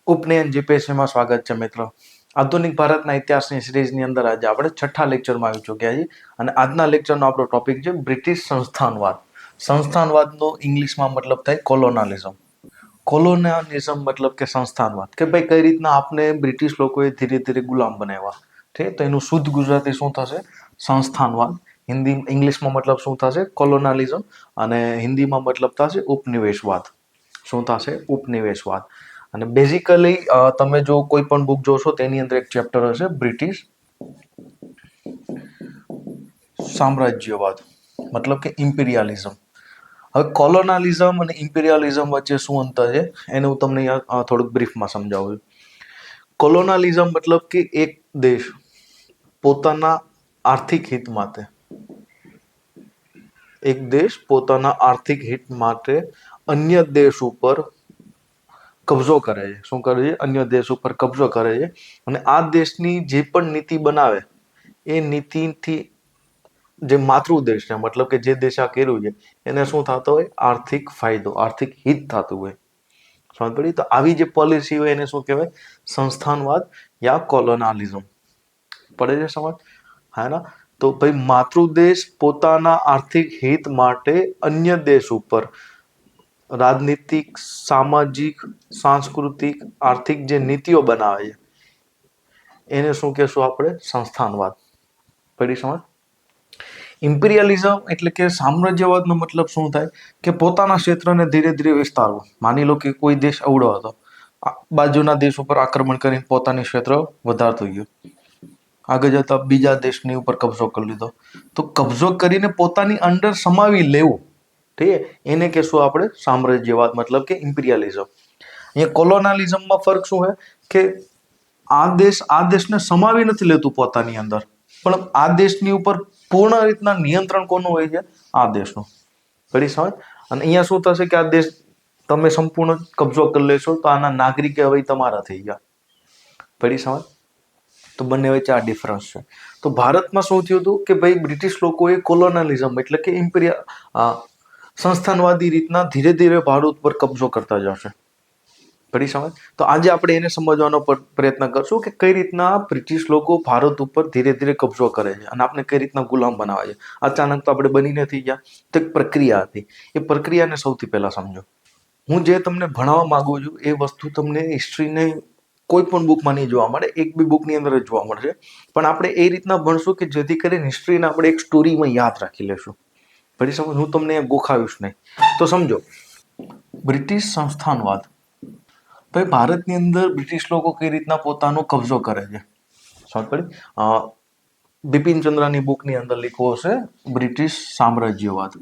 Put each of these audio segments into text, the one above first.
ઉપનયન જીપીએસસીમાં સ્વાગત છે મિત્રો. આધુનિક ભારતના ઇતિહાસની સિરીઝની અંદર આજે આપણે છઠ્ઠા લેક્ચરમાં આવી ચૂક્યા છીએ અને આજના લેક્ચરનો આપણો ટોપિક છે બ્રિટિશ સંસ્થાનવાદ. સંસ્થાનવાદનો ઇંગ્લિશમાં મતલબ થાય કોલોનાલિઝમ. કોલોનાલિઝમ મતલબ કે સંસ્થાનવાદ, કે ભાઈ કઈ રીતના આપણે બ્રિટિશ લોકોએ ધીરે ધીરે ગુલામ બનાવ્યા. ઠીક, તો એનું શુદ્ધ ગુજરાતી શું થશે? સંસ્થાનવાદ. ઇંગ્લિશમાં મતલબ શું થશે? કોલોનાલિઝમ. અને હિન્દીમાં મતલબ થશે ઉપનિવેશવાદ. શું થશે? ઉપનિવેશવાદ. અને બેઝિકલી તમે જો કોઈ પણ બુક જોશો તેની અંદર એક ચેપ્ટર હશે બ્રિટિશ સામ્રાજ્યવાદ, મતલબ કે ઇમ્પિરિયાલિઝમ. હવે કોલોનાલિઝમ અને ઇમ્પિરિયાલિઝમ વચ્ચે શું અંતર છે એને હું તમને થોડુંક બ્રીફમાં સમજાવું છું. કોલોનાલિઝમ મતલબ કે એક દેશ પોતાના આર્થિક હિત માટે અન્ય દેશ ઉપર કબજો કરે છે. શું કરે છે? અન્ય દેશ ઉપર કબજો કરે છે. અને આ દેશની જે પણ નીતિ બનાવે એ નીતિથી જે માતૃદેશ છે, મતલબ કે જે દેશ આ કર્યું છે એને શું થતો હોય? આર્થિક ફાયદો, આર્થિક હિત થતું હોય. સમજ પડી? તો આવી જે પોલિસી હોય એને શું કહેવાય? સંસ્થાનવાદ યા કોલોનાલિઝમ. પડે છે સમજ? હા ના? તો ભાઈ માતૃદેશ પોતાના આર્થિક હિત માટે અન્ય દેશ ઉપર રાજનીતિક, સામાજિક, સાંસ્કૃતિક, આર્થિક જે નીતિઓ બનાવે છે એને શું કહેશું આપણે? સંસ્થાનવાદ. પડી સમજ? ઇમ્પિરિયલિઝમ એટલે કે સામ્રાજ્યવાદનો મતલબ શું થાય? કે પોતાના ક્ષેત્રને ધીરે ધીરે વિસ્તારવું. માની લો કે કોઈ દેશ અવળો હતો, બાજુના દેશ ઉપર આક્રમણ કરીને પોતાની ક્ષેત્ર વધારતો ગયો, આગળ જતા બીજા દેશની ઉપર કબજો કરી લીધો. તો કબજો કરીને પોતાની અંડર સમાવી લેવું, ઠીક, એને કહેશું આપણે સામ્રાજ્યવાદ, મતલબ કે ઇમ્પિરિયલિઝમ. અહીંયા કોલોનાલિઝમમાં ફરક શું છે? કે આ દેશને સમાવી નથી લેતું પોતાની અંદર, પણ આ દેશની ઉપર પૂર્ણ રીતના નિયંત્રણ કોનું હોય છે? આ દેશનું. પડી સમજ? અને અહીંયા શું થશે કે આ દેશ તમે સંપૂર્ણ કબજો કરી લેશો તો આના નાગરિક હવે તમારા થઈ ગયા. પડી સમજ? તો બંને વચ્ચે આ ડિફરન્સ છે. તો ભારતમાં શું થયું હતું કે ભાઈ બ્રિટિશ લોકોએ કોલોનાલિઝમ એટલે કે સંસ્થાનવાદી રીતના ધીરે ધીરે ભારત ઉપર કબજો કરતા જશે. પડી સમજ? તો આજે આપણે એને સમજવાનો પ્રયત્ન કરશું કે કઈ રીતના બ્રિટિશ લોકો ભારત ઉપર ધીરે ધીરે કબજો કરે છે અને આપણે કઈ રીતના ગુલામ બનાવે છે. અચાનક તો આપણે બની નથી ગયા, તો એક પ્રક્રિયા હતી. એ પ્રક્રિયાને સૌથી પહેલા સમજો. હું જે તમને ભણાવવા માંગુ છું એ વસ્તુ તમને હિસ્ટ્રીને કોઈ પણ બુકમાં નહીં જોવા મળે, એક બી બુકની અંદર જ જોવા મળશે. પણ આપણે એ રીતના ભણશું કે જેથી કરીને હિસ્ટ્રીને આપણે એક સ્ટોરીમાં યાદ રાખી લેશું. પડી સમજ? હું તમને ગોખાવીશ નહીં. તો સમજો, બ્રિટિશ સંસ્થાનવાદ. ભાઈ ભારતની અંદર બ્રિટિશ લોકો કઈ રીતના પોતાનો કબજો કરે છે. સમજ પડી? બિપિનચંદ્રની બુકની અંદર લખ્યું હશે બ્રિટિશ સામ્રાજ્યવાદ.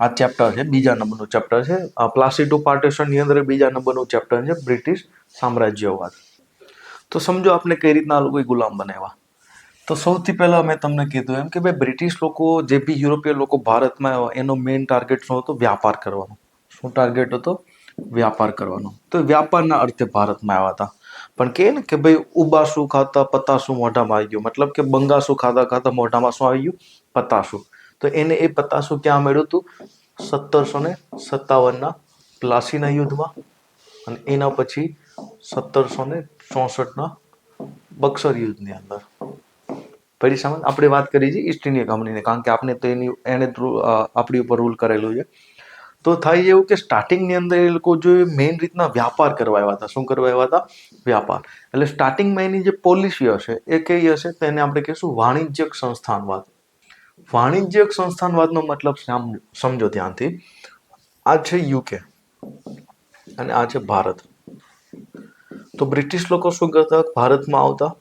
આ ચેપ્ટર છે, બીજા નંબરનું ચેપ્ટર છે. પ્લાસી ટુ પાર્ટીશનની અંદર બીજા નંબરનું ચેપ્ટર છે બ્રિટિશ સામ્રાજ્યવાદ. તો સમજો આપણે કઈ રીતના આ લોકોએ ગુલામ બનાવ્યા. તો સૌથી પહેલા મેં તમને કીધું એમ કે ભાઈ બ્રિટિશ લોકો, જે બી યુરોપિયન લોકો ભારતમાં આવ્યા, એનો મેઇન ટાર્ગેટ શું હતો? વ્યાપાર કરવાનો. શું ટાર્ગેટ હતો? વ્યાપાર કરવાનો. તો વ્યાપારના અર્થે ભારતમાં આવ્યા હતા. પણ કે ને કે ભાઈ ઉબાસું ખાતા પતાસું મોઢામાં આવી ગયું, મતલબ કે બંગાસું ખાતા ખાતા મોઢામાં શું આવી ગયું? પતાસું. તો એને એ પતાસું ક્યાં મળ્યું હતું? 1757ના પ્લાસીના યુદ્ધમાં, અને એના પછી 1764ના બક્સર યુદ્ધની અંદર. પડી સમજ? આપણે વાત કરી છે ઈસ્ટ ઇન્ડિયા કંપનીને, કારણ કે આપણે તો એને આપણી ઉપર રૂલ કરેલું છે. તો થાય એવું કે સ્ટાર્ટિંગની અંદર એ લોકો જો મેઇન રીતના વ્યાપાર કરવા આવ્યા હતા. શું કરવા આવ્યા હતા? વ્યાપાર. એટલે સ્ટાર્ટિંગમાં એની જે પોલિસી હશે એ કઈ હશે? તો એને આપણે કહીશું વાણિજ્યક સંસ્થાનવાદ. વાણિજ્યક સંસ્થાનવાદનો મતલબ સમજો ધ્યાનથી. આ છે યુકે અને આ છે ભારત. તો બ્રિટિશ લોકો શું કરતા? ભારતમાં આવતા,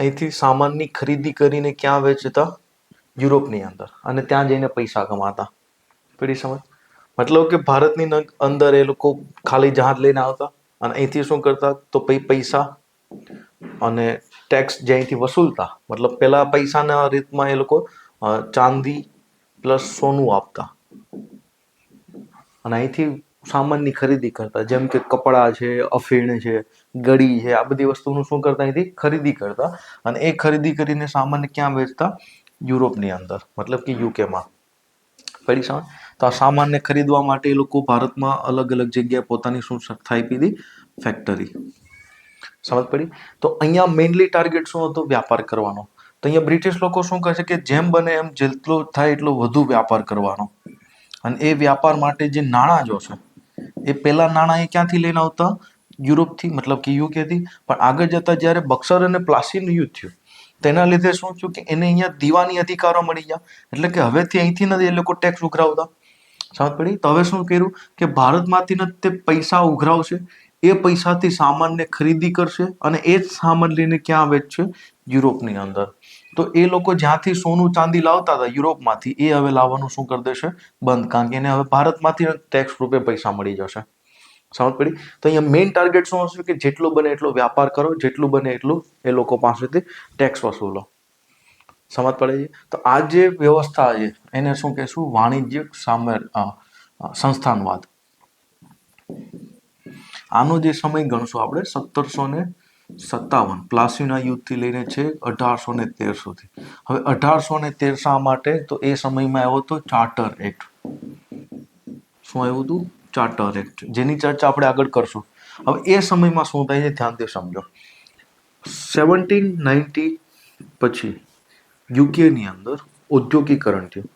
અહીંથી સામાનની ખરીદી કરીને ક્યાં વેચતા? યુરોપની અંદર. અને ત્યાં જઈને પૈસા કમાતા. પડી સમજ? મતલબ કે ભારતની અંદર એ લોકો ખાલી જહાજ લઈને આવતા અને અહીંથી શું કરતા? તો પૈસા અને ટેક્સ જે અહીંથી વસૂલતા, મતલબ પેલા પૈસાના રીતમાં એ લોકો ચાંદી પ્લસ સોનું આપતા અને અહીંથી સામાનની ખરીદી કરતા, જેમ કે કપડાં છે, અફીણ છે, ગળી છે, આ બધી વસ્તુનું શું કરતા? અહીંથી ખરીદી કરતા અને એ ખરીદી કરીને સામાન્ય ક્યાં વેચતા? યુરોપની અંદર, મતલબ કે યુકેમાં. પડી સમજ? તો આ સામાનને ખરીદવા માટે એ લોકો ભારતમાં અલગ અલગ જગ્યાએ પોતાની શું સ્થાપી હતી? ફેક્ટરી. સમજ પડી? તો અહીંયા મેઇનલી ટાર્ગેટ શું હતો? વ્યાપાર કરવાનો. તો અહીંયા બ્રિટિશ લોકો શું કહે છે કે જેમ બને એમ જેટલો થાય એટલો વધુ વ્યાપાર કરવાનો, અને એ વ્યાપાર માટે જે નાણાં જો છે એ પહેલા નાણાં એ ક્યાંથી લઈને આવતા? યુરોપથી, મતલબ કે યુકેથી. પણ આગળ જતા જ્યારે બક્સર અને પ્લાસીનું યુદ્ધ થયું તેના લીધે શું થયું કે એને અહીંયા દીવાની અધિકારો મળી ગયા, એટલે કે હવેથી અહીંથી નથી એ લોકો ટેક્સ ઉઘરાવતા. સમજ પડી? તો હવે શું કર્યું કે ભારતમાંથી નથી તે પૈસા ઉઘરાવશે, એ પૈસાથી સામાનને ખરીદી કરશે અને એ જ સામાન લઈને ક્યાં વેચશે? યુરોપની અંદર. તો એ લોકો જ્યાંથી સોનું ચાંદી લાવતા હતા યુરોપમાંથી, એ હવે લાવવાનું શું કરી દેશે? બંધ, કારણ કે એને હવે ભારતમાંથી ટેક્સ રૂપે પૈસા મળી જશે. સમજ પડી? તો અહીંયા મેઇન ટાર્ગેટ શું હશે કે જેટલું બને એટલો વ્યાપાર કરો, જેટલું બને એટલું એ લોકો પાસેથી ટેક્સ વસૂલો. સમજ પડે છે? તો આ જે વ્યવસ્થા છે એને શું કહેશું? વાણિજ્યિક સંસ્થાનવાદ. આનો જે સમય ગણશું આપણે 1757 પ્લાસીના યુદ્ધથી લઈને છે 1813 સુધી. હવે 1813 શા માટે? તો એ સમયમાં આવ્યો હતો ચાર્ટર એક્ટ. શું આવ્યું હતું? ચાર્ટર એક્ટ, જેની ચર્ચા આપણે આગળ કરશું. હવે એ સમયમાં શું થાય છે ધ્યાનથી સમજો. 1790 પછી યુકેની અંદર ઔદ્યોગિકરણ થયું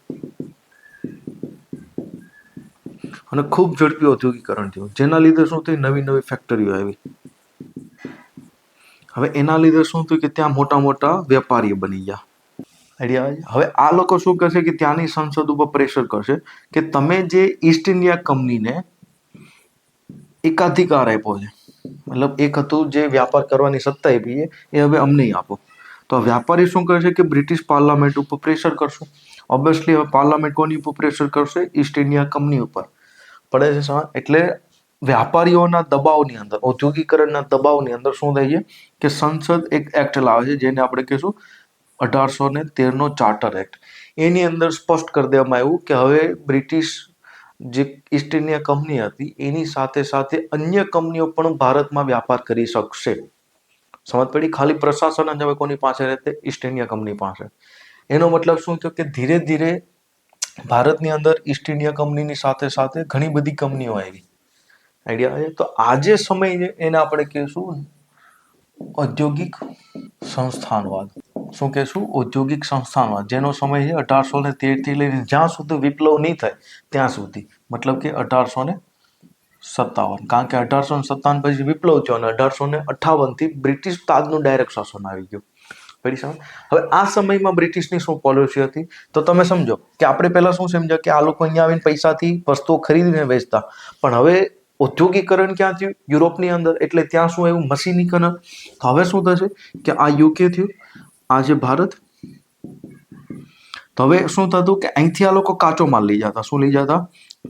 અને ખૂબ ઝડપી ઔદ્યોગિકરણ થયું, જેના લીધે શું થયું? નવી નવી ફેક્ટરીઓ આવી. હવે એના લીધે શું થયું કે ત્યાં મોટા મોટા વેપારીઓ બની ગયા. આઈડિયા આવે? હવે આ લોકો શું કરશે કે ત્યાંની સંસદ ઉપર પ્રેશર કરશે કે તમે જે ઈસ્ટ ઇન્ડિયા કંપનીને એકાધિકાર આપ્યો છે, મતલબ એક હતું જે વ્યાપાર કરવાની સત્તા આપી છે, એ હવે અમને આપો. તો વ્યાપારી શું કરશે કે બ્રિટિશ પાર્લામેન્ટ ઉપર પ્રેશર કરશું. ઓબ્વિયસલી હવે પાર્લામેન્ટ કોની ઉપર પ્રેશર કરશે? ઈસ્ટ ઇન્ડિયા કંપની ઉપર. પડે છે સમજ? એટલે વ્યાપારીઓના દબાવની અંદર, ઔદ્યોગિકરણના દબાવની અંદર શું થાય છે કે સંસદ એક એક્ટ લાવે છે જેને આપણે કહીશું 1813 ચાર્ટર એક્ટ. એની અંદર સ્પષ્ટ કરી દેવામાં આવ્યું કે હવે બ્રિટિશ જે ઈસ્ટ ઇન્ડિયા કંપની હતી એની સાથે સાથે અન્ય કંપનીઓ પણ ભારતમાં વ્યાપાર કરી શકશે. સમજ પડી? ખાલી પ્રશાસન જ હવે કોની પાસે રહેશે? ઈસ્ટ ઇન્ડિયા કંપની પાસે. એનો મતલબ શું થયો કે ધીરે ધીરે ભારતની અંદર ઈસ્ટ ઇન્ડિયા કંપનીની સાથે સાથે ઘણી બધી કંપનીઓ આવી. આઈડિયા આવે? તો આ જે સમય છે એને આપણે કહીશું ઔદ્યોગિક સંસ્થાનવાદ. શું કહેશું? ઔદ્યોગિક સંસ્થાનવાદ, જેનો સમય છે 1813 થી લઈને જ્યાં સુધી વિપ્લવ નહીં થાય ત્યાં સુધી, મતલબ કે 1857. કારણ કે 1857 પછી વિપ્લવ થયો અને 1858 થી બ્રિટિશ તાજનું ડાયરેક્ટ શાસન આવી ગયું. હવે આ સમયમાં બ્રિટિશની શું પોલિસી હતી તો તમે સમજો કે આપણે પહેલા શું સમજ્યા કે આ લોકો અહીંયા આવીને પૈસાથી વસ્તુઓ ખરીદીને વેચતા, પણ હવે ઔદ્યોગિકરણ ક્યાં થયું? યુરોપની અંદર. એટલે ત્યાં શું એવું? મશીનીકરણ. તો હવે શું થશે કે આ યુકે થયું, આ જે ભારત. તો હવે શું થતું કે અહીંથી આ લોકો કાચો માલ લઈ જતા. શું લઈ જતા?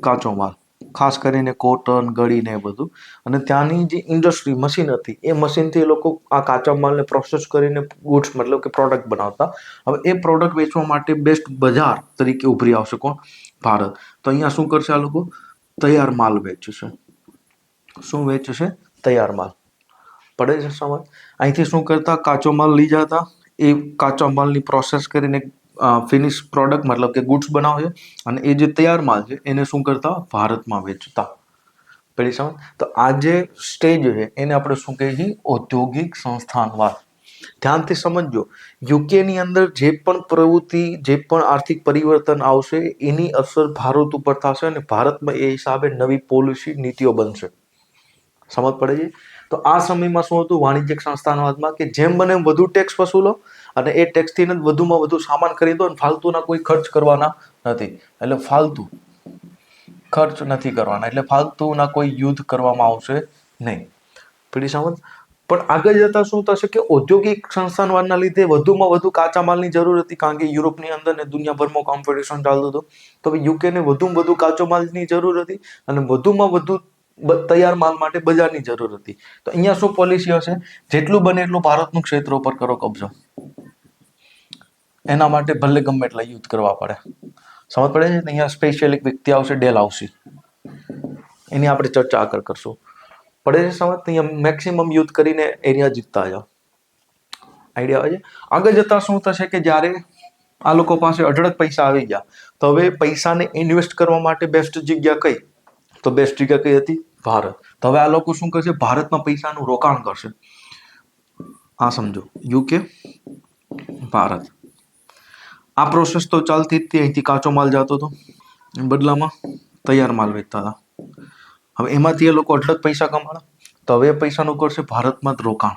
કાચો માલ, ખાસ કરીને કોટન, ગળીને એ બધું. અને ત્યાંની જે ઇન્ડસ્ટ્રી મશીન હતી એ મશીનથી એ લોકો આ કાચા માલને પ્રોસેસ કરીને ગુડ્સ, મતલબ કે પ્રોડક્ટ બનાવતા. હવે એ પ્રોડક્ટ વેચવા માટે બેસ્ટ બજાર તરીકે ઉભરી આવશે કોણ? ભારત. તો અહીંયા શું કરશે આ લોકો? તૈયાર માલ વેચશે. શું વેચશે? તૈયાર માલ. પડે છે સમજ? અહીંથી શું કરતા? કાચો માલ લઈ જતા, એ કાચા માલની પ્રોસેસ કરીને ફિનિશ પ્રોડક્ટ, મતલબ કે ગુડ્સ બનાવે છે, અને એ જે તૈયાર માલ છે એને શું કરતા? ભારતમાં વેચતા. પેલી સમજ? તો આ જે સ્ટેજ છે એને આપણે શું કહીએ છીએ? ઔદ્યોગિક સંસ્થાનવાદ. ધ્યાનથી સમજજો, યુકેની અંદર જે પણ પ્રવૃત્તિ, જે પણ આર્થિક પરિવર્તન આવશે એની અસર ભારત ઉપર થશે અને ભારતમાં એ હિસાબે નવી પોલિસી, નીતિઓ બનશે. સમજ પડે છે? તો આ સમયમાં શું હતું વાણિજ્યિક સંસ્થાનવાદમાં કે જેમ બને એમ વધુ ટેક્સ વસૂલો અને એ ટેક્સથી વધુમાં વધુ સામાન ખરીદો અને ફાલતુના કોઈ ખર્ચ કરવાના નથી. એટલે ફાલતુ ખર્ચ નથી કરવાના, એટલે ફાલતુના કોઈ યુદ્ધ કરવામાં આવશે નહીં. પેલી સમજ? પણ આગળ જતા શું થશે કે ઔદ્યોગિક સંસ્થાનવાદના લીધે વધુમાં વધુ કાચા માલની જરૂર હતી, કારણ કે યુરોપની અંદર ને દુનિયાભરમાં કોમ્પિટિશન ચાલતું હતું. તો યુકેને વધુમાં વધુ કાચો માલની જરૂર હતી અને વધુમાં વધુ તૈયાર માલ માટે બજારની જરૂર હતી. તો અહીંયા શું પોલિસી હશે? જેટલું બને એટલું ભારતનું ક્ષેત્ર ઉપર કરો કબજો. એના માટે ભલે ગમે એટલા યુદ્ધ કરવા પડે. સમજ પડે છે? અહીંયા સ્પેશિયલ એક વ્યક્તિ આવશે, ડેલહાઉસી. એની આપણે ચર્ચા આગળ કરશું. પડે છે સમજ? અહીંયા મેક્સિમમ યુદ્ધ કરીને એરિયા જીતતા જાઓ. આઈડિયા આવે છે? આગળ જતા શું થશે કે જ્યારે આ લોકો પાસે અઢળક પૈસા આવી ગયા, તો હવે પૈસાને ઇન્વેસ્ટ કરવા માટે બેસ્ટ જગ્યા કઈ? તો બેસ્ટ જગ્યા કઈ હતી? ભારત. તો હવે આ લોકો શું કરશે? ભારતમાં પૈસાનું રોકાણ કરશે. આ સમજો, યુકે, ભારત, આ પ્રોસેસ તો ચાલતી જ હતી. અહીંથી કાચો માલ જતો હતો, બદલામાં તૈયાર માલ વેચતા હતા. હવે એમાંથી એ લોકો અઢળક પૈસા કમાણા. તો હવે પૈસાનું કરશે ભારતમાં જ રોકાણ,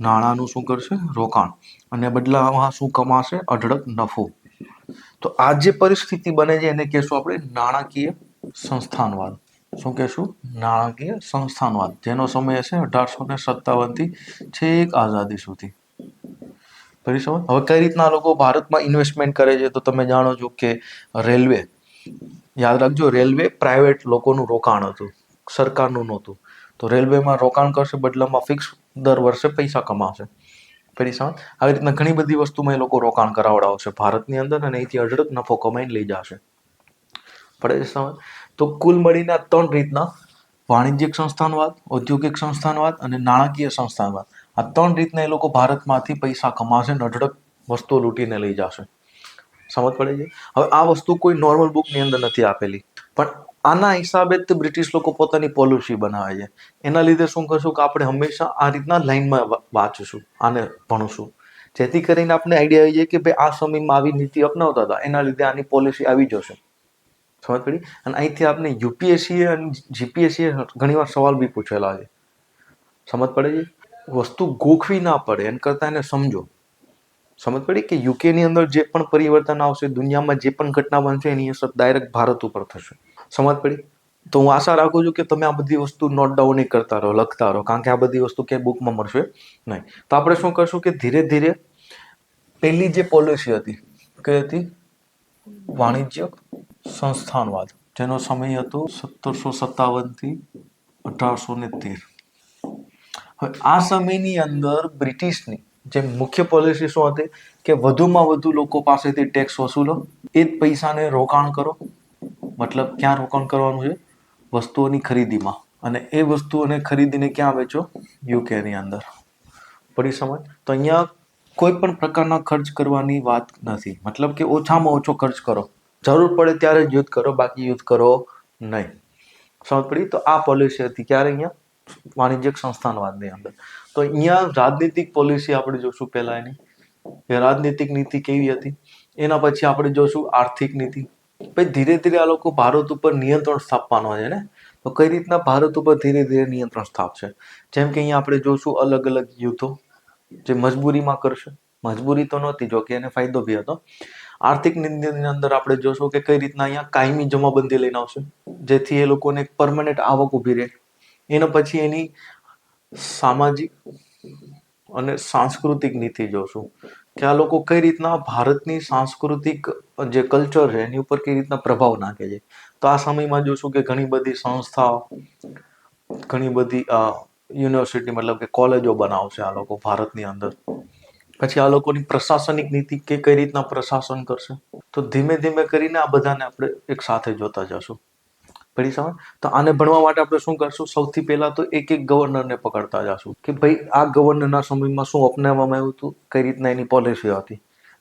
નાણાંનું શું કરશે? રોકાણ. અને બદલામાં શું કમાશે? અઢળક નફો. તો આ જે પરિસ્થિતિ બને છે એને કહેશું આપણે નાણાકીય સંસ્થાનવાદ. શું કહેશું? નાણાકીય સંસ્થાનવાદ, જેનો સમય હશે 1857 થી છેક આઝાદી સુધી. હવે કઈ રીતના લોકો ભારતમાં ઇન્વેસ્ટમેન્ટ કરે છે? તો તમે જાણો છો કે રેલવે, યાદ રાખજો, રેલવે પ્રાઇવેટ લોકોનું રોકાણ હતું, સરકારનું નહોતું. તો રેલવેમાં રોકાણ કરશે, બદલામાં ફિક્સ દર વર્ષે પૈસા કમાશે. આવી રીતના ઘણી બધી વસ્તુમાં એ લોકો રોકાણ કરાવડાવશે ભારતની અંદર, અને અહીંથી અઢળક નફો કમાઈને લઈ જશે. પડે છે સમજ? તો કુલ મળીને આ 3 રીતના વાણિજ્યિક સંસ્થાનવાદ, ઔદ્યોગિક સંસ્થાનવાદ અને નાણાકીય સંસ્થાનવાદ, આ 3 રીતના એ લોકો ભારતમાંથી પૈસા કમાશે અને અઢળક વસ્તુઓ લૂંટીને લઈ જશે. સમજ પડે છે? હવે આ વસ્તુ કોઈ નોર્મલ બુકની અંદર નથી આપેલી, પણ આના હિસાબે જ બ્રિટિશ લોકો પોતાની પોલિસી બનાવે છે. એના લીધે શું કરશું કે આપણે હંમેશા આ રીતના લાઈનમાં વાંચીશું, આને ભણશું, જેથી કરીને આપણે આઈડિયા આવી જાય કે ભાઈ આ સમયમાં આવી નીતિ અપનાવતા હતા, એના લીધે આની પોલિસી આવી જશે. સમજ પડી? અને અહીંથી આપણે યુપીએસસી અને જીપીએસસી ઘણીવાર સવાલ બી પૂછેલા છે. સમજ પડે છે? વસ્તુ ગોખવી ના પડે, એના કરતાં એને સમજો. સમજ પડી કે યુકેની અંદર જે પણ પરિવર્તન આવશે, દુનિયામાં જે પણ ઘટના બનશે, એની અસર ડાયરેક્ટ ભારત ઉપર થશે. સમજ પડી? તો હું આશા રાખું છું કે તમે આ બધી વસ્તુ નોટ ડાઉન કરતા રહો, લખતા રહો, કારણ કે આ બધી વસ્તુ ક્યાંય બુકમાં મળશે નહીં. તો આપણે શું કરશું કે ધીરે ધીરે પહેલી જે પોલિસી હતી, કઈ હતી? વાણિજ્યક સંસ્થાનવાદ, જેનો સમય હતો 1757 થી 1813. હવે આ સમયની અંદર બ્રિટિશની જે મુખ્ય પોલિસી શું હતી કે વધુમાં વધુ લોકો પાસેથી ટેક્સ વસૂલો, એ જ પૈસાને રોકાણ કરો. મતલબ ક્યાં રોકાણ કરવાનું છે? વસ્તુઓની ખરીદીમાં. અને એ વસ્તુઓને ખરીદીને ક્યાં વેચો? યુકેની અંદર. પડી સમજ? તો અહીંયા કોઈ પણ પ્રકારના ખર્ચ કરવાની વાત નથી. મતલબ કે ઓછામાં ઓછો ખર્ચ કરો, જરૂર પડે ત્યારે જ યુદ્ધ કરો, બાકી યુદ્ધ કરો નહીં. સમજ પડી? તો આ પોલિસી હતી ક્યારે? અહીંયા વાણિજ્યિક સંસ્થાનવાદની અંદર. તો અહીંયા રાજનીતિક પોલિસી આપણે જોશું પહેલા એની, કે રાજનીતિક નીતિ કેવી હતી. એના પછી આપણે જોશું આર્થિક નીતિ. પછી ધીરે ધીરે આ લોકો ભારત ઉપર નિયંત્રણ સ્થાપવાનો છે ને. તો કઈ રીતના ભારત ઉપર ધીરે ધીરે નિયંત્રણ સ્થાપશે? જેમ કે અહીંયા આપણે જોશું અલગ અલગ યુદ્ધો, જે મજબૂરીમાં કરશે. મજબૂરી તો નહોતી, જો કે એને ફાયદો બી હતો. આર્થિક નીતિની અંદર આપણે જોશું કે કઈ રીતના અહીંયા કાયમી જમાબંધી લઈને આવશે, જેથી એ લોકોને એક પરમનન્ટ આવક ઊભી રહે. એના પછી એની સામાજિક અને સાંસ્કૃતિક નીતિ જોશું, કે આ લોકો કઈ રીતના ભારતની સાંસ્કૃતિક જે કલ્ચર છે એની ઉપર કઈ રીતના પ્રભાવ નાખે છે. તો આ સમયમાં જોશું કે ઘણી બધી સંસ્થાઓ, ઘણી બધી યુનિવર્સિટી, મતલબ કે કોલેજો બનાવશે આ લોકો ભારતની અંદર. પછી આ લોકોની પ્રશાસનિક નીતિ, કે કઈ રીતના પ્રશાસન કરશે. તો ધીમે ધીમે કરીને આ બધાને આપણે એક સાથે જોતા જશું. પડી સમજ? તો આને ભણવા માટે આપણે શું કરશું? સૌથી પહેલા તો એક એક ગવર્નરને પકડતા જશું, કે ભાઈ આ ગવર્નરના સમયમાં શું અપનાવવામાં આવ્યું હતું, કઈ રીતના એની પોલિસી હતી.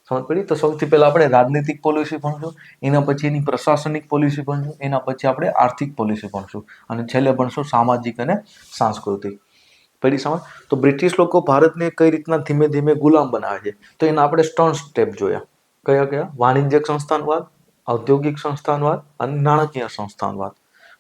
સમજ પડી? તો સૌથી પહેલા આપણે રાજનીતિક પોલિસી ભણશું, એના પછી એની પ્રશાસનિક પોલિસી ભણશું, એના પછી આપણે આર્થિક પોલિસી ભણશું, અને છેલ્લે ભણશું સામાજિક અને સાંસ્કૃતિક. પડી સમજ? તો બ્રિટિશ લોકો ભારતને કઈ રીતના ધીમે ધીમે ગુલામ બનાવે છે, તો એના આપણે 3 સ્ટેપ જોયા. કયા કયા? વાણિજ્યિક સંસ્થાનવાદ, ઔદ્યોગિક સંસ્થાનવાદ અને નાણાકીય સંસ્થાનવાદ.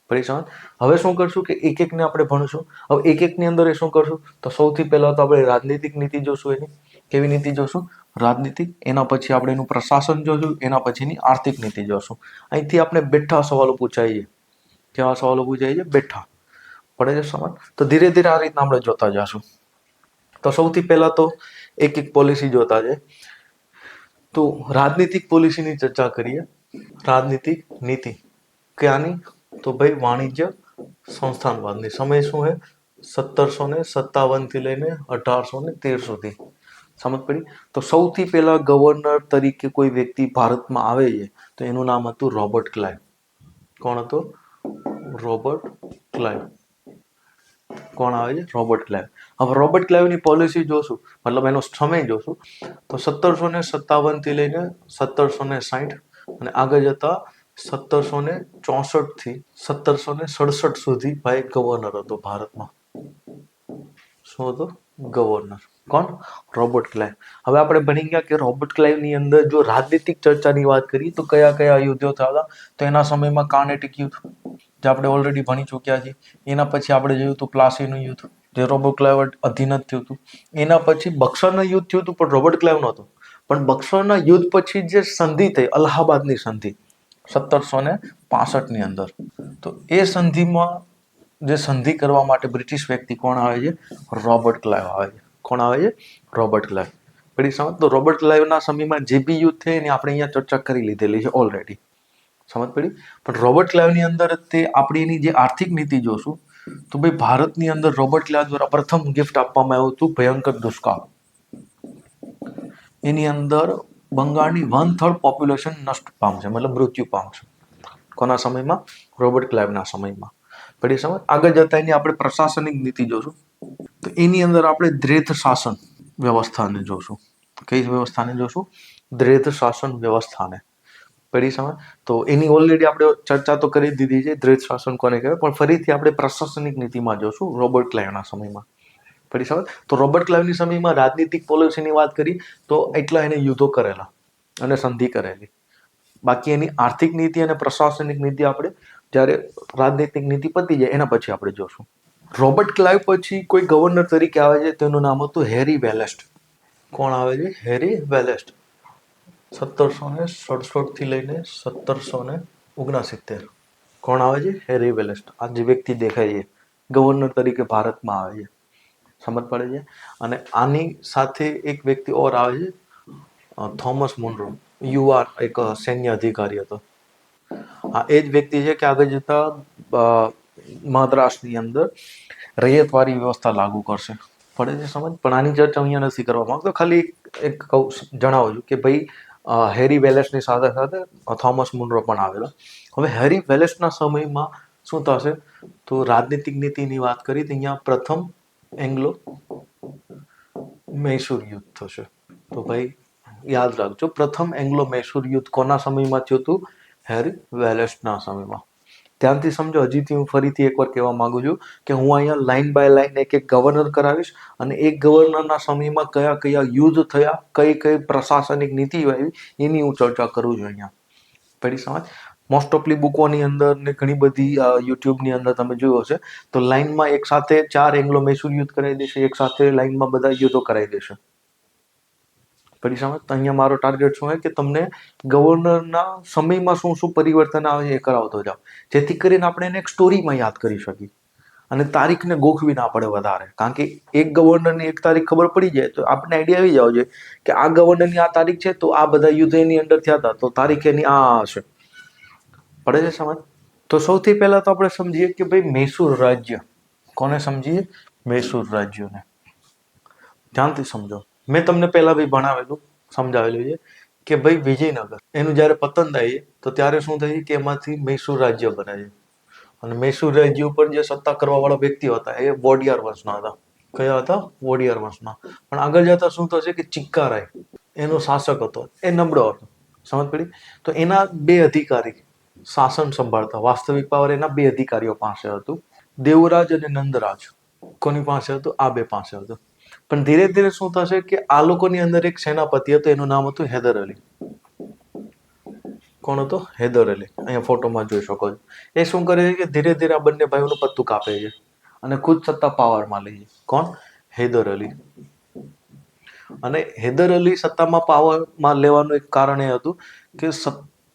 પડી સમજ? હવે શું કરશું કે એક એકને આપણે ભણશું. હવે એક એકની અંદર એ શું કરશું? તો સૌથી પહેલા તો આપણે રાજનીતિક નીતિ જોશું. એની કેવી નીતિ જોશું? રાજનીતિક. એના પછી આપણે એનું પ્રશાસન જોશું, એના પછીની આર્થિક નીતિ જોશું. અહીંથી આપણે બેઠા સવાલો પૂછાય છે. કેવા સવાલો પૂછાય છે? બેઠા. પડે છે સમજ? તો ધીરે ધીરે આ રીતના આપણે જોતા જશું. તો સૌથી પહેલા તો એક એક પોલિસી જોતા છે. તો રાજનીતિક પોલિસીની ચર્ચા કરીએ. રાજનીતિક નીતિ ક્યાંની? તો ભાઈ વાણિજ્ય સંસ્થાનવાદની. સમય શું છે? 1757 થી લઈને 1813 સુધી. સમજ પડી? તો સૌથી પહેલા ગવર્નર તરીકે કોઈ વ્યક્તિ ભારતમાં આવે છે, તો એનું નામ હતું રોબર્ટ ક્લાઇવ. કોણ હતો? Robert Clive. કોણ આવે છે? Robert Clive. હવે રોબર્ટ ક્લાઇવની પોલિસી જોશું, મતલબ એનો સમય જોશું, તો 1757 થી લઈને 1760 અને આગળ જતા 1764 થી 1767 સુધી ભાઈ ગવર્નર હતો ભારતમાં. શું હતો? ગવર્નર. કોણ? Robert Clive. હવે આપણે ભણી ગયા કે રોબર્ટ ક્લાઇવની અંદર જો રાજનીતિક ચર્ચાની વાત કરીએ તો કયા કયા યુદ્ધો થયા હતા. તો એના સમયમાં કાર્નેટિક યુદ્ધ, જે આપણે ઓલરેડી ભણી ચૂક્યા છીએ. એના પછી આપણે જોયું હતું પ્લાસીનું યુદ્ધ, જે રોબર્ટ ક્લાઇવ અધીન જ થયું હતું. એના પછી બક્સરના યુદ્ધ થયું હતું, પણ રોબર્ટ ક્લાઇવ નહોતું. પણ બક્સરના યુદ્ધ પછી જે સંધિ થઈ, અલ્હાબાદની સંધિ 1765ની અંદર, તો એ સંધિમાં જે સંધિ કરવા માટે બ્રિટિશ વ્યક્તિ કોણ આવે છે? રોબર્ટ ક્લાઇવ આવે છે. કોણ આવે છે? Robert Clive. પડી સમજ? તો રોબર્ટ ક્લાઇવના સમયમાં જે બી યુદ્ધ થઈ એની આપણે અહીંયા ચર્ચા કરી લીધેલી છે ઓલરેડી. સમજ પડી? પણ રોબર્ટ ક્લાઇવની અંદર તે આપણે એની જે આર્થિક નીતિ જોશું તો ભાઈ ભારતની અંદર રોબર્ટ ક્લાઇવ દ્વારા પ્રથમ ગિફ્ટ આપવામાં આવ્યું હતું ભયંકર દુષ્કાળ. એની અંદર બંગાળની 1/3 પોપ્યુલેશન નષ્ટ પામશે, મતલબ મૃત્યુ પામશે. કોના સમયમાં? રોબર્ટ ક્લાઇવના સમયમાં. પડી સમજ? આગળ જતા એની આપણે પ્રશાસનિક નીતિ જોશું. તો એની અંદર આપણે દ્વૈત શાસન વ્યવસ્થાને જોશું. કઈ વ્યવસ્થાને જોશું? દ્વૈત શાસન વ્યવસ્થાને. પડી સમજ? તો એની ઓલરેડી આપણે ચર્ચા તો કરી દીધી છે, દ્વૈત શાસન કોને કહેવાય, પણ ફરીથી આપણે પ્રશાસનિક નીતિમાં જોશું રોબર્ટ ક્લાઇવના સમયમાં. પડી સમજ? તો રોબર્ટ ક્લાઇવની સમયમાં રાજનીતિક પોલિસીની વાત કરી તો એટલા એને યુદ્ધો કરેલા અને સંધિ કરેલી. બાકી એની આર્થિક નીતિ અને પ્રશાસનિક નીતિ આપણે જ્યારે રાજનૈતિક નીતિ પતી જાય એના પછી આપણે જોશું. રોબર્ટ ક્લાઇવ પછી કોઈ ગવર્નર તરીકે આવે છે, તેનું નામ હતું હેરી વેલેસ્ટ. કોણ આવે છે? હેરી વેલેસ્ટ. 1767 થી લઈને 1769. કોણ આવે છે? હેરી વેલેસ્ટ. આ જે વ્યક્તિ દેખાય છે ગવર્નર તરીકે ભારતમાં આવે છે. સમજ પડે છે? અને આની સાથે એક વ્યક્તિ ઓર આવે છે, થોમસ મુનરો. યુઆર એક સૈન્ય અધિકારી હતો. આ એ જ વ્યક્તિ છે કે આગળ જતા મદ્રાસની અંદર રૈયતવારી વ્યવસ્થા લાગુ કરશે. પડે છે સમજ? પણ આની ચર્ચા અહીંયા નથી કરવા માંગતો. ખાલી એક જણાવું છું કે ભાઈ હેરી વેલેસની સાથે સાથે થોમસ મુનરો પણ આવેલા. હવે હેરી વેલેસના સમયમાં શું થશે? તો રાજનીતિક નીતિની વાત કરી તો અહીંયા પ્રથમ એંગ્લો મૈસૂર યુદ્ધ થશે. તો ભાઈ યાદ રાખજો, પ્રથમ એંગ્લો મૈસૂર યુદ્ધ કોના સમયમાં થયું હતું? હેરી વેલેસના સમયમાં. ધ્યાનથી સમજો. હજીથી હું ફરીથી એકવાર કહેવા માંગુ છું કે હું અહીંયા લાઈન બાય લાઈન એક એક ગવર્નર કરાવીશ અને એક ગવર્નરના સમયમાં કયા કયા યુદ્ધ થયા, કઈ કઈ પ્રશાસનિક નીતિ આવી, એની હું ચર્ચા કરું છું અહીંયા. પડી સમજ? મોસ્ટ ઓફલી બુકોની અંદર ને ઘણી બધી યુટ્યુબની અંદર તમે જોયું હશે તો લાઈનમાં એક સાથે 4 એંગ્લો મૈસૂર યુદ્ધ કરાવી દેશે, એક સાથે લાઈનમાં બધા યુદ્ધો કરાવી દેશે. પડી સમજ? તો અહીંયા મારો ટાર્ગેટ શું હોય કે તમને ગવર્નરના સમયમાં શું શું પરિવર્તન આવે છે એ કરાવતો જાવ, જેથી કરીને આપણે એને એક સ્ટોરીમાં યાદ કરી શકીએ અને તારીખને ગોખવી ના પડે વધારે. કારણ કે એક ગવર્નરની એક તારીખ ખબર પડી જાય તો આપણને આઈડિયા આવી જાવ છે કે આ ગવર્નરની આ તારીખ છે તો આ બધા યુદ્ધ એની અંદર થયા હતા તો તારીખ એની આ હશે. પડે છે સમજ? તો સૌથી પહેલા તો આપણે સમજીએ કે ભાઈ મૈસૂર રાજ્ય કોને સમજીએ? મૈસૂર રાજ્યને. ધ્યાનથી સમજો. મેં તમને પહેલા ભાઈ ભણાવેલું, સમજાવેલું છે કે ભાઈ વિજયનગર એનું જ્યારે પતન થાય તો ત્યારે શું થાય કે એમાંથી મૈસૂર રાજ્ય બને છે. અને મૈસૂર રાજ્ય ઉપર જે સત્તા કરવા વાળા વ્યક્તિઓ હતા એ વોડિયાર વંશના હતા. કયા હતા? વોડિયાર વંશના. પણ આગળ જતા શું થશે કે ચિક્કારાય એનો શાસક હતો, એ નબળો હતો. સમજ પડી? તો એના 2 અધિકારી શાસન સંભાળતા. વાસ્તવિક પાવર એના 2 અધિકારીઓ પાસે હતું, દેવરાજ અને નંદરાજ. કોની પાસે હતું? આ 2 પાસે હતું. પણ ધીરે ધીરે શું થશે કે આ લોકોની અંદર એક સેનાપતિ હતો, એનું નામ હતું હૈદર અલી. કોણ હતો? હૈદર અલી. અહીંયા ફોટોમાં જોઈ શકો છો. એ શું કરે છે કે ધીરે ધીરે આ બંને ભાઈઓનું પત્તું કાપે છે અને ખુદ સત્તા પાવરમાં લે છે. કોણ? હૈદર અલી. અને હૈદર અલી સત્તામાં પાવરમાં લેવાનું એક કારણ એ હતું કે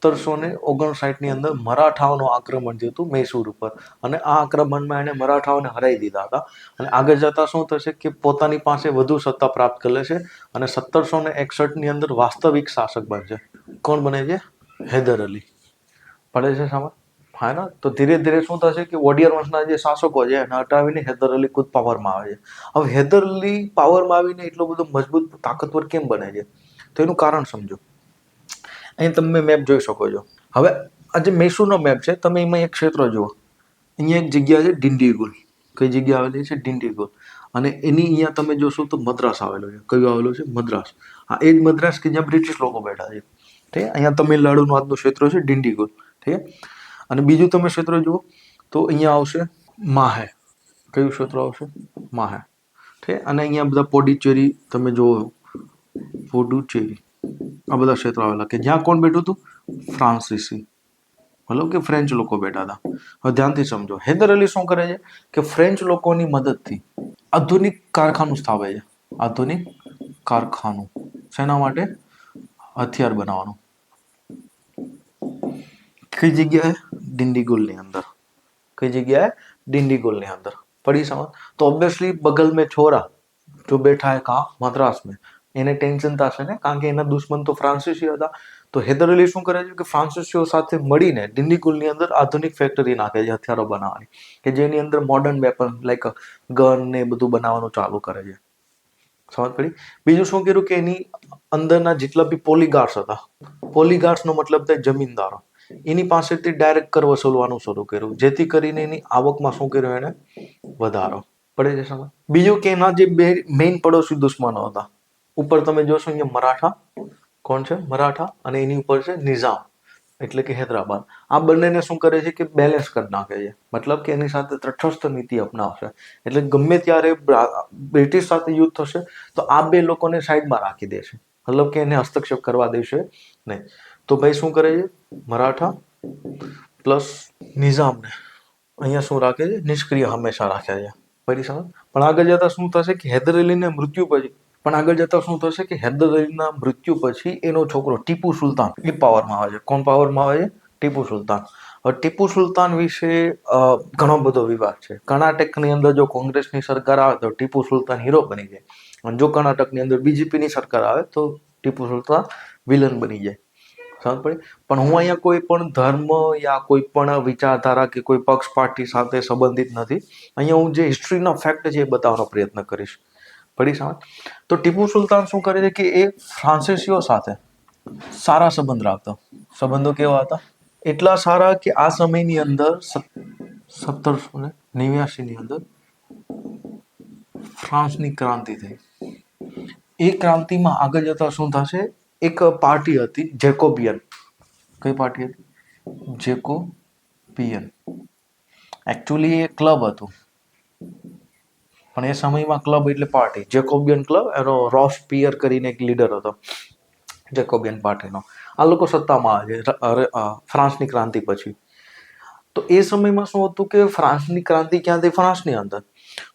1759 ની અંદર મરાઠાઓનું આક્રમણ થયું હતું મૈસૂર ઉપર અને આ આક્રમણમાં એને મરાઠાઓને હરાવી દીધા હતા. અને આગળ જતા શું થશે કે પોતાની પાસે વધુ સત્તા પ્રાપ્ત કરે છે અને 1761 ની અંદર વાસ્તવિક શાસક બનશે. કોણ બને છે? હૈદર અલી. પડે છે સમજ? હા ને? તો ધીરે ધીરે શું થશે કે વોડિયર વંશના જે શાસકો છે એને હટાવીને હૈદર અલી ખુદ પાવરમાં આવે છે. હવે હૈદર અલી પાવરમાં આવીને એટલો બધો મજબૂત તાકાતવર કેમ બને છે? તો એનું કારણ સમજો. અહીં તમે મેપ જોઈ શકો છો. હવે આ જે મૈસૂરનો મેપ છે તમે એમાં એક ક્ષેત્ર જુઓ. અહીંયા એક જગ્યા છે ડિંડીગુલ. કઈ જગ્યા આવેલી છે? ડિંડીગુલ. અને એની અહીંયા તમે જોશો તો મદ્રાસ આવેલો છે. કયું આવેલું છે? મદ્રાસ. હા, એ જ મદ્રાસ કે જ્યાં બ્રિટિશ લોકો બેઠા છે. ઠીક છે? અહીંયા તમિલનાડુનું આજનું ક્ષેત્ર છે ડિંડીગુલ. ઠીક છે? અને બીજું તમે ક્ષેત્ર જુઓ તો અહીંયા આવશે માહે. કયું ક્ષેત્ર આવશે? માહે. છે. અને અહીંયા બધા પોડિચેરી તમે જુઓ, પોડુચેરી, આ બધા ક્ષેત્રો આવેલા કે જ્યાં કોણ બેઠું હતું? ફ્રાન્સિસી, મતલબ કે ફ્રેન્ચ લોકો બેઠા હતા. હવે ધ્યાનથી સમજો, હૈદર અલી શું કરે છે કે ફ્રેન્ચ લોકોની મદદથી આધુનિક કારખાનું સ્થાપે છે. આધુનિક કારખાનું શેના માટે? હથિયાર બનાવવાનું. કઈ જગ્યાએ? ડિંડીગુલની અંદર. કઈ જગ્યાએ? ડિંડીગુલની અંદર. પડી સમજ? તો ઓબ્વિયસલી બગલ મેં છોરા જો બેઠા હે કहाँ? મદ્રાસ में. એને ટેન્શન થશે ને, કારણ કે એના દુશ્મન તો ફ્રાન્સિસી હતા. તો હૈદર અલી શું કરે છે કે ફ્રાન્સિસીઓ સાથે મળીને ડિંડીગુલની અંદર આધુનિક ફેક્ટરી નાખે છે હથિયારો બનાવવાની, કે જેની અંદર મોડર્ન વેપન લાઈક ગન ને બધું બનાવવાનું ચાલુ કરે છે. સમજ પડી? બીજું શું કર્યું કે એની અંદરના જેટલા બી પોલીગાર્ડ્સ હતા, પોલીગાર્ડ્સનો મતલબ થાય જમીનદારો, એની પાસેથી ડાયરેક્ટ કર વસૂલવાનું શરૂ કર્યું, જેથી કરીને એની આવકમાં શું કર્યું? એને વધારો. પડે છે સમજ? બીજું કે એના જે બે મેઇન પડોશી દુશ્મનો હતા, ઉપર તમે જોશો અહીંયા મરાઠા, કોણ છે? મરાઠા, અને એની ઉપર છે નિઝામ એટલે કે હૈદરાબાદ. આ બંનેને શું કરે છે કે બેલેન્સ કરી નાખે છે, મતલબ કે એની સાથે તટસ્થ નીતિ અપનાવશે. એટલે ગમે ત્યારે બ્રિટિશ સાથે યુદ્ધ થશે તો આ બે લોકોને સાઈડમાં રાખી દેશે, મતલબ કે એને હસ્તક્ષેપ કરવા દેશે નહીં. તો ભાઈ શું કરે છે? મરાઠા પ્લસ નિઝામને અહીંયા શું રાખે છે? નિષ્ક્રિય હંમેશા રાખ્યા છે. ફરી સમજ? પણ આગળ જતા શું થશે કે હૈદર અલીના મૃત્યુ પછી હૈદર અલીના મૃત્યુ પછી એનો છોકરો ટીપુ સુલતાન એ પાવરમાં આવે છે. કોણ પાવરમાં આવે છે? ટીપુ સુલતાન. હવે ટીપુ સુલતાન વિશે ઘણો બધો વિવાદ છે. કર્ણાટકની અંદર જો કોંગ્રેસની સરકાર આવે તો ટીપુ સુલતાન હીરો બની જાય, અને જો કર્ણાટકની અંદર બીજેપીની સરકાર આવે તો ટીપુ સુલતાન વિલન બની જાય. સમજ પડી? પણ હું અહીંયા કોઈ પણ ધર્મ યા કોઈ પણ વિચારધારા કે કોઈ પક્ષ પાર્ટી સાથે સંબંધિત નથી. અહીંયા હું જે હિસ્ટ્રીના ફેક્ટ છે એ બતાવવાનો પ્રયત્ન કરીશ. પડી સમજ? તો ટીપુ સુલતાન શું કરે છે કે એ ફ્રાન્સિસીઓ સાથે સારા સંબંધ રાખતો. સંબંધો કેવા હતા? એટલા સારા કે આ સમયની અંદર 1789 ની અંદર ફ્રાન્સની ક્રાંતિ થઈ. એ ક્રાંતિમાં આગળ જતા શું થશે? એક પાર્ટી હતી જેકોબિયન. કઈ પાર્ટી હતી? જેકોબિયન. એકચ્યુઅલી એ ક્લબ હતું, પણ એ સમયમાં ક્લબ એટલે પાર્ટી. જેકોબિયન ક્લબ, એનો રોસપિયર કરીને એક લીડર હતો જેકોબિયન પાર્ટીનો. આ લોકો સત્તામાં આવે છે ફ્રાન્સની ક્રાંતિ પછી. તો એ સમયમાં શું હતું કે ફ્રાન્સની ક્રાંતિ ક્યાં થઈ? ફ્રાન્સની અંદર.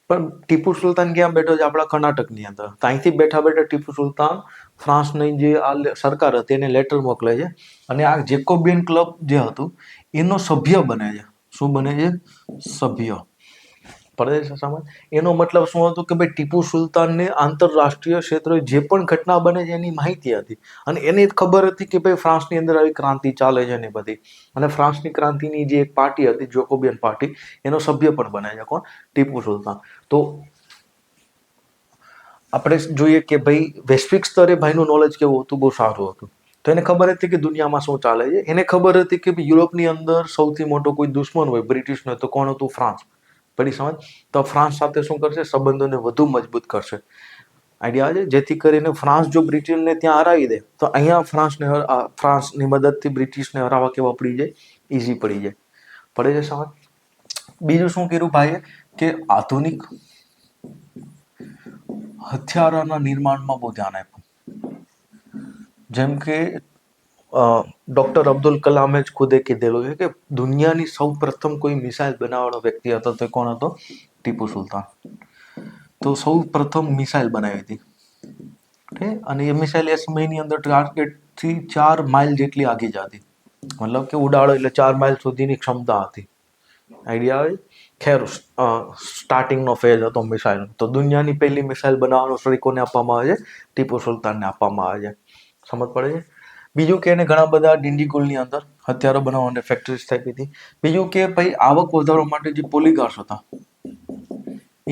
પણ ટીપુ સુલતાન ક્યાં બેઠો છે? આપણા કર્ણાટકની અંદર. તો અહીંથી બેઠા બેઠા ટીપુ સુલતાન ફ્રાન્સની જે આ સરકાર હતી એને લેટર મોકલે છે, અને આ જેકોબિયન ક્લબ જે હતું એનો સભ્ય બને છે. શું બને છે? સભ્ય. પડે છે સમજ? એનો મતલબ શું હતો કે ભાઈ ટીપુ સુલતાનને આંતરરાષ્ટ્રીય ક્ષેત્રે જે પણ ઘટના બને છે એની માહિતી હતી, અને એને ખબર હતી કે ભાઈ ફ્રાન્સની અંદર આવી ક્રાંતિ ચાલે છે ને બધી. અને ફ્રાન્સની ક્રાંતિની જે એક પાર્ટી હતી જેકોબિયન પાર્ટી, એનો સભ્ય પણ બને છે. કોણ? ટીપુ સુલતાન. તો આપણે જોઈએ કે ભાઈ વૈશ્વિક સ્તરે ભાઈનું નોલેજ કેવું હતું? બહુ સારું હતું. તો એને ખબર હતી કે દુનિયામાં શું ચાલે છે. એને ખબર હતી કે યુરોપની અંદર સૌથી મોટો કોઈ દુશ્મન હોય બ્રિટિશનો તો કોણ હતું? ફ્રાન્સ. પડી સમજ? તો ફ્રાન્સ સાથે શું કરશે? સંબંધોને વધુ મજબૂત કરશે. આઈડિયા છે? જેથી કરીને ફ્રાન્સ જો બ્રિટનને ત્યાં હરાવી દે તો અહીંયા ફ્રાન્સની મદદથી બ્રિટિશને હરાવવા કેવા પડી જાય? ઇઝી પડી જાય. પડે છે સમજ? બીજું શું કર્યું ભાઈએ કે આધુનિક હથિયારોના નિર્માણમાં બહુ ધ્યાન આપ્યું. જેમ કે ડોક્ટર અબ્દુલ કલામે જ ખુદે કીધેલું છે કે દુનિયાની સૌ પ્રથમ કોઈ મિસાઇલ બનાવવાનો વ્યક્તિ હતો તો કોણ હતો? ટીપુ સુલતાન. તો સૌ પ્રથમ મિસાઇલ બનાવી હતી, અને એ મિસાઇલ એ સમયની અંદર ટાર્ગેટથી 4 માઇલ જેટલી આગી જતી, મતલબ કે ઉડાડો એટલે 4 માઇલ સુધીની ક્ષમતા હતી. આઈડિયા આવે? ખેર સ્ટાર્ટિંગનો ફેઝ હતો મિસાઇલ. તો દુનિયાની પહેલી મિસાઇલ બનાવવાનો શ્રેય કોને આપવામાં આવે છે? ટીપુ સુલતાનને આપવામાં આવે છે. સમજ પડે છે? બીજું કે એને ઘણા બધા ડિંડીગુલની અંદર હથિયારો બનાવવા માટે ફેક્ટરીઝ સ્થાપી હતી. બીજું કે ભાઈ આવક વધારવા માટે જે પોલીગાર્સ હતા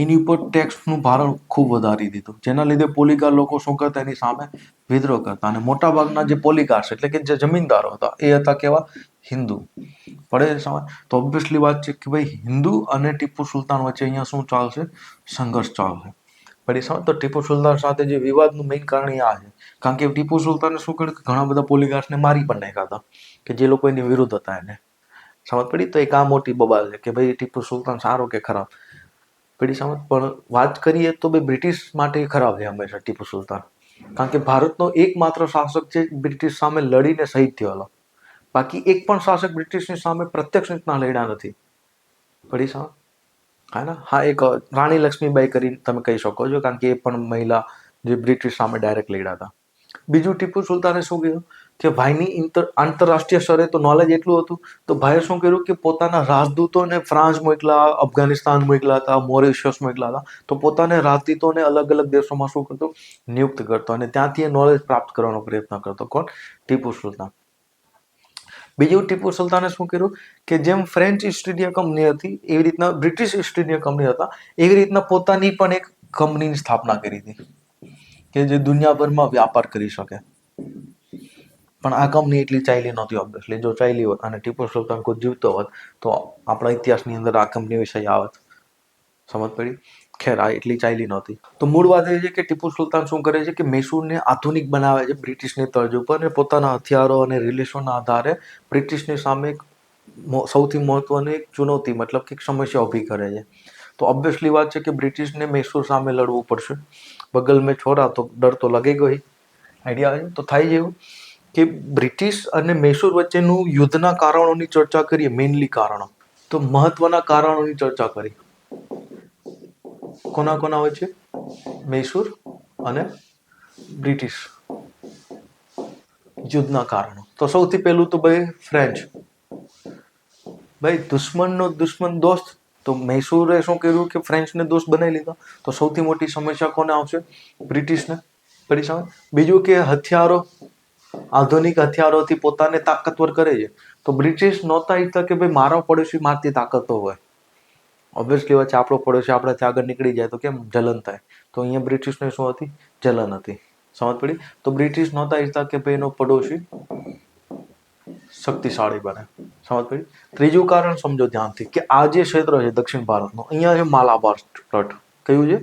એની ઉપર ટેક્સનું ભારણ ખૂબ વધારી દીધું, જેના લીધે પોલીગાર લોકો શું કરતા? એની સામે વિદ્રોહ કરતા. અને મોટા ભાગના જે પોલીગાર્સ એટલે કે જે જમીનદારો હતા એ હતા કેવા? હિન્દુ. પડે છે સમજ? તો ઓબ્વિયસલી વાત છે કે ભાઈ હિન્દુ અને ટીપુ સુલતાન વચ્ચે અહીંયા શું ચાલશે? સંઘર્ષ ચાલશે. પડી સમજ? તો ટીપુ સુલતાન સાથે જે વિવાદનું મેઇન કારણ આ છે, કારણ કે ટીપુ સુલતાને શું કર્યું કે ઘણા બધા પોલીગાર્સને મારી પણ નાખ્યા હતા કે જે લોકો એની વિરુદ્ધ હતા એને. સમજ પડી? તો એક આ મોટી બબાલ છે કે ભાઈ ટીપુ સુલતાન સારો કે ખરાબ. પડી સમજ. પણ વાત કરીએ તો ભાઈ બ્રિટિશ માટે ખરાબ છે હંમેશા ટીપુ સુલતાન, કારણ કે ભારતનો એકમાત્ર શાસક છે બ્રિટિશ સામે લડીને શહીદ થયેલો. બાકી એક પણ શાસક બ્રિટિશની સામે પ્રત્યક્ષ રીતના લડ્યા નથી. પડી સમજ. હા ને. હા, એક રાણી લક્ષ્મીબાઈ કરી તમે કહી શકો છો, કારણ કે એ પણ મહિલા જે બ્રિટિશ સામે ડાયરેક્ટ લડ્યા હતા. બીજું ટીપુ સુલતાને શું કીધું કે ભાઈની આંતરરાષ્ટ્રીય સ્તરે તો નોલેજ એટલું હતું, તો ભાઈએ શું કર્યું કે પોતાના રાજદૂતોને ફ્રાન્સ મોકલા, અફઘાનિસ્તાન મોકલા હતા, મોરિશિયસ મોકલા હતા. તો પોતાને રાજદૂતોને અલગ અલગ દેશોમાં શું કરતો, નિયુક્ત કરતો, અને ત્યાંથી એ નોલેજ પ્રાપ્ત કરવાનો પ્રયત્ન કરતો. કોણ? ટીપુ સુલતાન. બીજું ટીપુ સુલતાને શું કર્યું કે જેમ ફ્રેન્ચ ઈસ્ટ ઇન્ડિયા કંપની હતી એવી રીતના બ્રિટિશ ઈસ્ટ ઇન્ડિયા કંપની હતા, એવી રીતના પોતાની પણ એક કંપનીની સ્થાપના કરી હતી કે જે દુનિયાભરમાં વ્યાપાર કરી શકે. પણ આ કંપની એટલી ચાલી નહોતી ઓબ્વિયસલી. જો ચાલી હોત અને ટીપુ સુલતાન કોઈ જીવતો હોત તો આપણા ઇતિહાસની અંદર આ કંપની વિશે આવત. સમજ પડી? ખેર, આ એટલી ચાલી નહોતી. તો મૂળ વાત એ છે કે ટીપુ સુલતાન શું કરે છે કે મૈસૂરને આધુનિક બનાવે છે બ્રિટિશની તર્જ ઉપર, અને પોતાના હથિયારો અને રિલેશનના આધારે બ્રિટિશની સામે સૌથી મહત્વની એક ચુનૌતી, મતલબ કે સમસ્યા ઊભી કરે છે. તો ઓબ્વિયસલી વાત છે કે બ્રિટિશને મૈસૂર સામે લડવું પડશે. બગલ મેં છોરા તો ડર તો લગે ગઈ. આઈડિયા આવે? તો થાય છે એવું કે બ્રિટિશ અને મૈસૂર વચ્ચેનું યુદ્ધના કારણોની ચર્ચા કરીએ, મેઇનલી કારણો, તો મહત્વના કારણોની ચર્ચા કરી. કોના કોના વચ્ચે? મૈસૂર અને બ્રિટિશ યુદ્ધના કારણો. તો સૌથી પહેલું તો ભાઈ ફ્રેન્ચ. ભાઈ દુશ્મનનો દુશ્મન દોસ્ત. તો મૈસૂરે શું કર્યું કે ફ્રેન્ચને દોસ્ત બનાવી લીધા. તો સૌથી મોટી સમસ્યા કોને આવશે? બ્રિટિશને. પડી સમજ. બીજું કે હથિયારો, આધુનિક હથિયારોથી પોતાને તાકતવર કરે છે. તો બ્રિટિશ નહોતા ઈચ્છતા કે ભાઈ મારો પડોશી મારથી તાકતવર હોય. ઓબ્વિયસલી વચ્ચે આપણો પડોશી આપણાથી આગળ નીકળી જાય તો કેમ જલન થાય. તો અહીંયા બ્રિટિશને શું હતી? જલન હતી. સમજ પડી? તો બ્રિટિશ નહોતા ઈચ્છતા કે ભાઈ એનો પડોશી શક્તિશાળી બને. સમજ પડી? ત્રીજું કારણ સમજો ધ્યાનથી કે આ જે ક્ષેત્ર છે દક્ષિણ ભારતનો, અહીંયા છે માલાબાર તટ. કયું છે?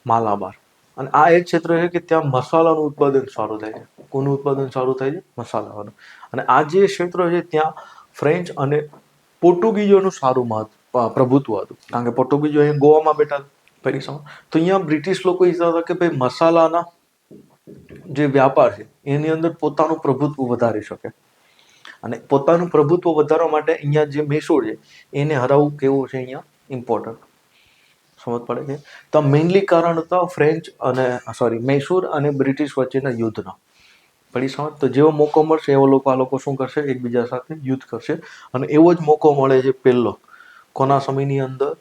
માલાબાર. અને આ એક ક્ષેત્ર છે કે ત્યાં મસાલાનું ઉત્પાદન સારું થાય છે. કોનું ઉત્પાદન સારું થાય છે? મસાલાનું. અને આ જે ક્ષેત્ર છે ત્યાં ફ્રેન્ચ અને પોર્ટુગીઝોનું સારું પ્રભુત્વ હતું, કારણ કે પોર્ટુગીઝો અહીં ગોવામાં બેઠા હતા. તો અહીંયા બ્રિટિશ લોકો ઈચ્છતા હતા કે ભાઈ મસાલાના જે વ્યાપાર છે એની અંદર પોતાનું પ્રભુત્વ વધારી શકે, અને પોતાનું પ્રભુત્વ વધારવા માટે અહીંયા જે મૈસૂર છે એને હરાવવું કેવું છે અહીંયા ઇમ્પોર્ટન્ટ. સમજ પડે છે? તો મેઇનલી કારણ હતા ફ્રેન્ચ અને મૈસૂર અને બ્રિટિશ વચ્ચેના યુદ્ધના. પડી સમજ. તો જેવો મોકો મળશે એવો આ લોકો શું કરશે? એકબીજા સાથે યુદ્ધ કરશે. અને એવો જ મોકો મળે છે પહેલો કોના સમયની અંદર?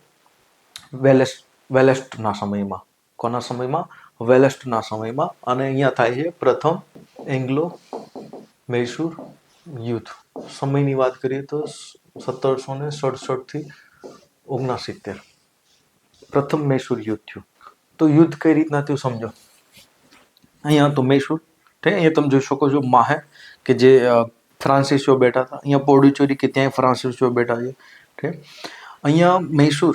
વેલેસ્ટના સમયમાં. કોના સમયમાં? વેલેસ્ટના સમયમાં. અને અહીંયા થાય છે પ્રથમ એંગ્લો મૈસૂર યુદ્ધ. સમયની વાત કરીએ તો 1767 થી 69. પ્રથમ મૈસૂર યુદ્ધ થયું. તો યુદ્ધ કઈ રીતના થયું સમજો. અહીંયા તો મૈસૂર, અહીંયા તમે જોઈ શકો છો માહે કે જે ફ્રાન્સિસીઓ બેઠા હતા. અહીંયા પોંડિચેરી કે ત્યાં ફ્રાન્સિસીઓ બેઠા છે. ઠીક. અહીંયા મૈસૂર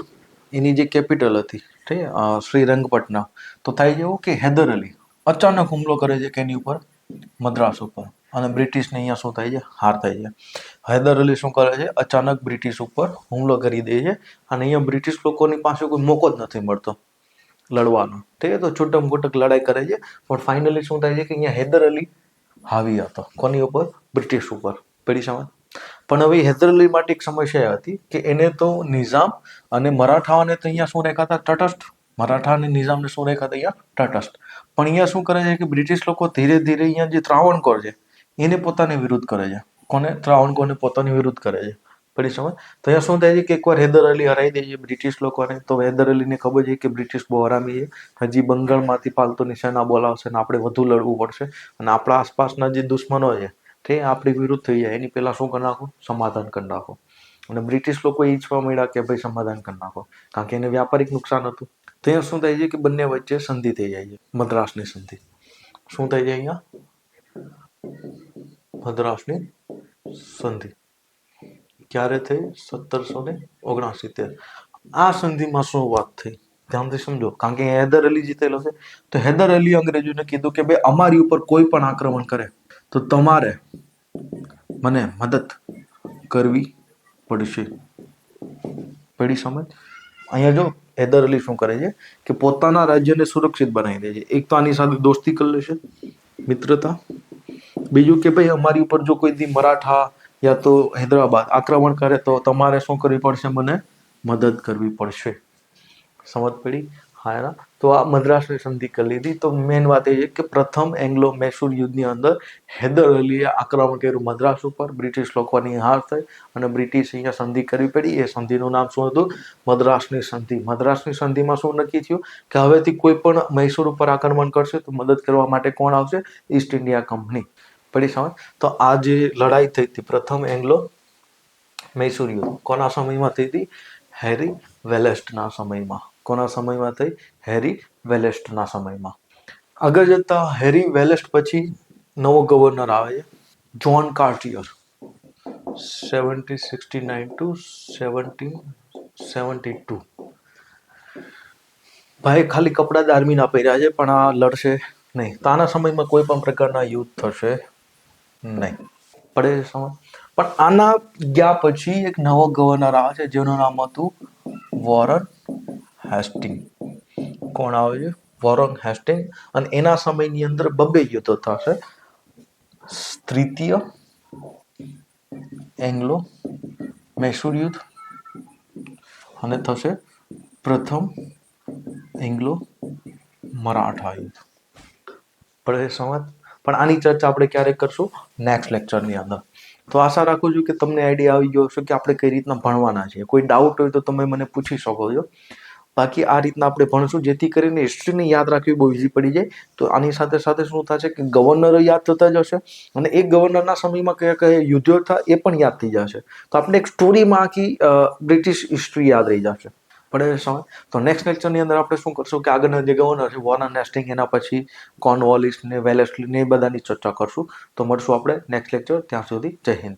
એની જે કેપિટલ હતી, ઠીક, શ્રીરંગપટના. તો થાય જેવું કે હૈદર અલી અચાનક હુમલો કરે છે કે એની ઉપર? મદ્રાસ ઉપર. અને બ્રિટિશને અહીંયા શું થાય છે? હાર થાય છે. હૈદર અલી શું કરે છે? અચાનક બ્રિટિશ ઉપર હુમલો કરી દે છે. અને અહીંયા બ્રિટિશ લોકોની પાસે કોઈ મોકો જ નથી મળતો લડવાનો. ઠીક છે. તો છૂટક મોટક લડાઈ કરે છે. પણ ફાઇનલી શું થાય છે કે અહીંયા હૈદર અલી હાવી હતો. કોની ઉપર? બ્રિટિશ ઉપર. પડી સમજ. પણ હવે હૈદર અલી માટે એક સમસ્યા હતી કે એને તો નિઝામ અને મરાઠાઓને તો અહીંયા શું રેખાતા? તટસ્થ. મરાઠા અને નિઝામને શું રેખાતા? અહીંયા તટસ્થ. પણ અહીંયા શું કરે છે કે બ્રિટિશ લોકો ધીરે ધીરે અહીંયા જે ત્રાવણકોર છે એને પોતાની વિરુદ્ધ કરે છે. કોને? ત્રાવણકોરને પોતાની વિરુદ્ધ કરે છે. પડી સમજ. તો અહીંયા શું થાય છે કે એકવાર હૈદર અલી હરાઈ દે છે બ્રિટિશ લોકોને. તો હૈદર અલીને ખબર છે કે બ્રિટિશ બહુ હરામી છે, હજી બંગાળમાંથી પાલતુની સેના બોલાવશે અને આપણે વધુ લડવું પડશે, અને આપણા આસપાસના જે દુશ્મનો છે તે આપણી વિરુદ્ધ થઈ જાય એની પહેલા શું કરી નાખો? સમાધાન કરી નાખો. અને બ્રિટિશ લોકો ઈચ્છવા મળ્યા કે ભાઈ સમાધાન કરી નાખો, કારણ કે એને વ્યાપારિક નુકસાન હતું. તો અહીંયા શું થાય છે કે બંને વચ્ચે સંધિ થઈ જાય છે, મદ્રાસની સંધિ. શું થાય છે અહીંયા? મદ્રાસની સંધિ. ક્યારે થઈ? 1769. આ સંધિમાં શું વાત થઈ ધ્યાનથી સમજો, કારણ કે હૈદર અલી જીતેલો છે. તો હૈદર અલી અંગ્રેજોને કીધું કે ભાઈ અમારી ઉપર કોઈ પણ આક્રમણ કરે તો તમારે મને મદદ કરવી પડશે. પડી સમજ. અહીંયા જો હૈદર અલી શું કરે છે કે પોતાના રાજ્યને સુરક્ષિત બનાવી દે છે. એક તો આની સાથે દોસ્તી કરી લેશે, મિત્રતા. બીજું કે ભાઈ અમારી ઉપર જો કોઈ દી મરાઠા યા તો હૈદરાબાદ આક્રમણ કરે તો તમારે શું કરવી પડશે, મને મદદ કરવી પડશે. સમજ પડી? હા એના તો આ મદ્રાસની સંધિ કરી લીધી. તો મેન વાત એ છે કે પ્રથમ એંગ્લો મૈસૂર યુદ્ધની અંદર હૈદર અલીએ આક્રમણ કર્યું મદ્રાસ ઉપર, બ્રિટિશ લોકોની હાર થઈ અને બ્રિટિશ અહીંયા સંધિ કરવી પડી. એ સંધિનું નામ શું હતું? મદ્રાસની સંધિ. મદ્રાસની સંધિમાં શું નક્કી થયું કે હવેથી કોઈ પણ મૈસૂર ઉપર આક્રમણ કરશે તો મદદ કરવા માટે કોણ આવશે? East India company. પડી સમજ? તો આ જે લડાઈ થઈ હતી પ્રથમ એંગ્લો મૈસૂર યુદ્ધ કોના સમયમાં થઈ હતી? હેરી વેલેસ્ટના સમયમાં. કોના સમયમાં થઈ? હેરી વેલેસ્ટના સમયમાં. આગળ જતા હેરી વેલેસ્ટ પછી નવો ગવર્નર આવે છે જ્હોન કાર્ટિયર, 1769 to 1772. ભાઈ ખાલી કપડા જ આર્મીના પહેર્યા છે પણ આ લડશે નહીં. તો આના સમયમાં કોઈ પણ પ્રકારના યુદ્ધ થશે નહીં. પડે સમજ? પણ આના ગયા પછી એક નવો ગવર્નર આવે છે જેનું નામ હતું વોરન હેસ્ટિંગ. કોણ આવે છે? Warren Hastings. અને એના સમયની અંદર બબ્બે યુદ્ધ થશે. તૃતીય એંગ્લો મૈસૂર યુદ્ધ અને થશે પ્રથમ એંગ્લો મરાઠા યુદ્ધ. પડે સમજ? પણ આની ચર્ચા આપણે ક્યારે કરશું? નેક્સ્ટ લેક્ચરની અંદર. તો આશા રાખું છું કે તમને આઈડિયા આવી ગયો હશે કે આપણે કઈ રીતના ભણવાના છે. કોઈ ડાઉટ હોય તો તમે મને પૂછી શકો છો. બાકી આ રીતના આપણે ભણશું જેથી કરીને હિસ્ટ્રીને યાદ રાખવી બહુ ઇઝી પડી જાય. તો આની સાથે સાથે શું થશે કે ગવર્નરો યાદ થતા જશે અને એક ગવર્નરના સમયમાં કયા કયા યુદ્ધો થયા એ પણ યાદ થઈ જશે. તો આપણે એક સ્ટોરીમાં આખી બ્રિટિશ હિસ્ટ્રી યાદ રહી જશે. પડે સમય? તો નેક્સ્ટ લેક્ચરની અંદર આપણે શું કરશું કે આગળના જે ગવર્નર છે વોરન હેસ્ટિંગ, એના પછી કોર્નવાલિસ ને વેલેસ્લી ને એ બધાની ચર્ચા કરશું. તો મળશું આપણે નેક્સ્ટ લેક્ચર. ત્યાં સુધી જય હિન્દ.